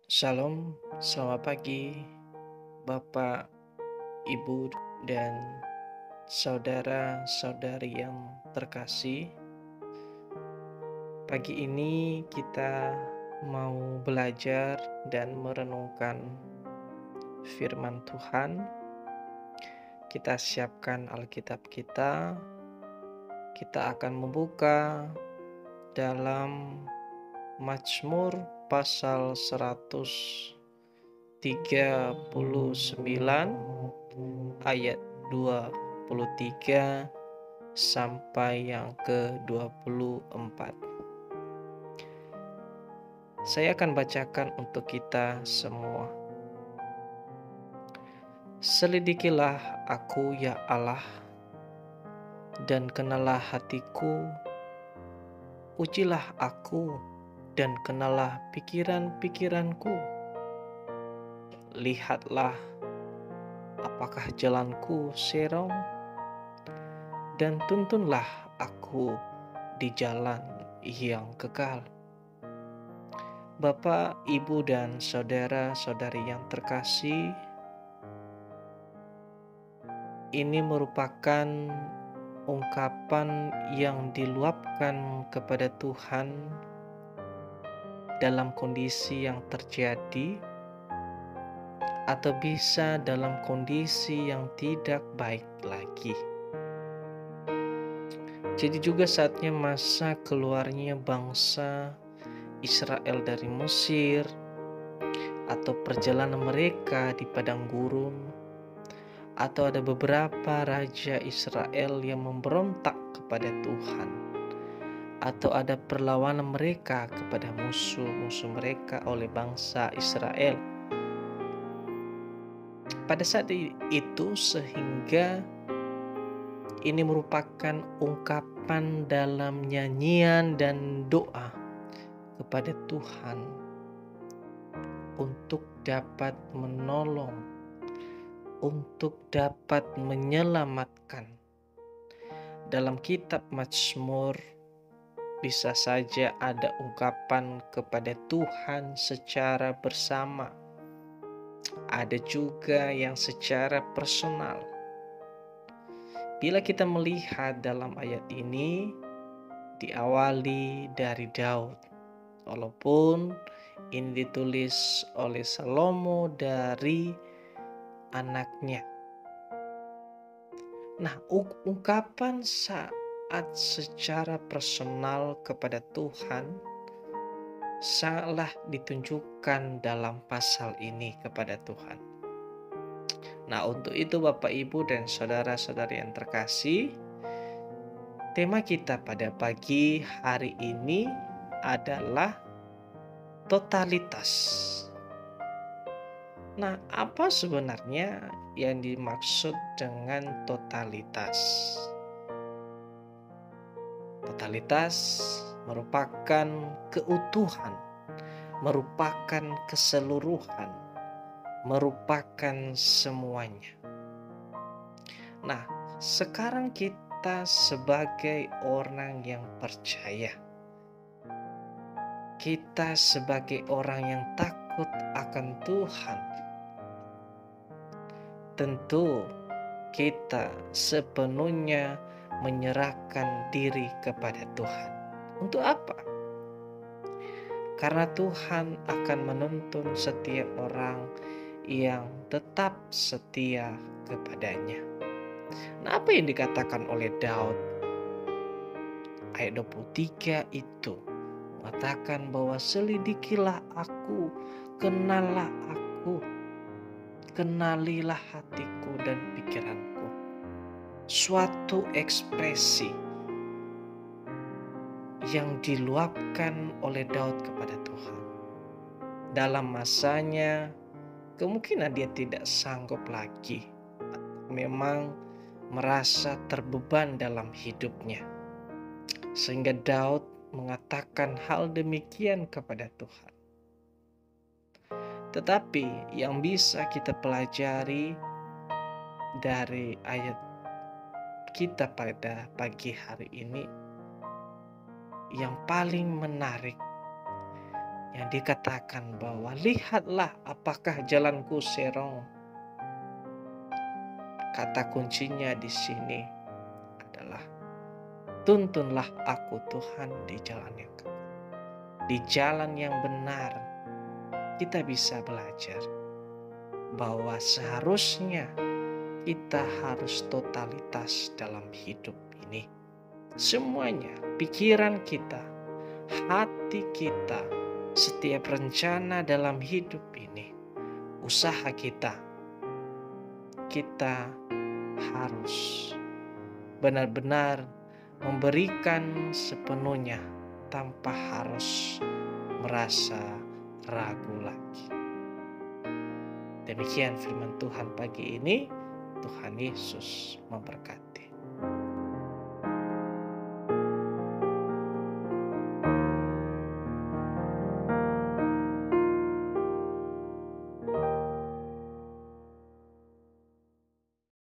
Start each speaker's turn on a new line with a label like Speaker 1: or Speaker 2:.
Speaker 1: Shalom, selamat pagi Bapak, Ibu, dan saudara-saudari yang terkasih. Pagi ini kita mau belajar dan merenungkan firman Tuhan. Kita siapkan Alkitab kita. Kita akan membuka dalam Mazmur pasal 139 ayat 23 sampai yang ke-24. Saya akan bacakan untuk kita semua. Selidikilah aku ya Allah, dan kenalah hatiku. Ujilah aku dan kenalah pikiran-pikiranku. Lihatlah apakah jalanku serong, dan tuntunlah aku di jalan yang kekal. Bapak, Ibu, dan saudara-saudari yang terkasih, ini merupakan ungkapan yang diluapkan kepada Tuhan dalam kondisi yang terjadi, atau bisa dalam kondisi yang tidak baik lagi. Jadi juga saatnya masa keluarnya bangsa Israel dari Mesir, atau perjalanan mereka di padang gurun, atau ada beberapa raja Israel yang memberontak kepada Tuhan, atau ada perlawanan mereka kepada musuh-musuh mereka oleh bangsa Israel. Pada saat itu sehingga ini merupakan ungkapan dalam nyanyian dan doa kepada Tuhan untuk dapat menolong, untuk dapat menyelamatkan. Dalam kitab Mazmur bisa saja ada ungkapan kepada Tuhan secara bersama. Ada juga yang secara personal. Bila kita melihat dalam ayat ini diawali dari Daud. Walaupun ini ditulis oleh Salomo dari anaknya. Nah, ungkapan saat secara personal kepada Tuhan sangatlah ditunjukkan dalam pasal ini kepada Tuhan. Nah, untuk itu Bapak, Ibu, dan saudara-saudari yang terkasih, tema kita pada pagi hari ini adalah totalitas. Nah, apa sebenarnya yang dimaksud dengan totalitas? Totalitas merupakan keutuhan, merupakan keseluruhan, merupakan semuanya. Nah, sekarang kita sebagai orang yang percaya, kita sebagai orang yang takut akan Tuhan, tentu kita sepenuhnya menyerahkan diri kepada Tuhan. Untuk apa? Karena Tuhan akan menuntun setiap orang yang tetap setia kepadanya. Nah, apa yang dikatakan oleh Daud? Ayat 23 itu mengatakan bahwa selidikilah aku, kenalah aku, kenalilah hatiku dan pikiranku. Suatu ekspresi yang diluapkan oleh Daud kepada Tuhan. Dalam masanya, kemungkinan dia tidak sanggup lagi, memang merasa terbeban dalam hidupnya. Sehingga Daud mengatakan hal demikian kepada Tuhan. Tetapi yang bisa kita pelajari dari ayat kita pada pagi hari ini, yang paling menarik, yang dikatakan bahwa lihatlah apakah jalanku serong. Kata kuncinya di sini adalah tuntunlah aku Tuhan di jalan yang kekal. Di jalan yang benar kita bisa belajar bahwa seharusnya kita harus totalitas dalam hidup ini. Semuanya, pikiran kita, hati kita, setiap rencana dalam hidup ini, usaha kita harus benar-benar memberikan sepenuhnya tanpa harus merasa ragu lagi. Demikian firman Tuhan pagi ini. Tuhan Yesus memberkati.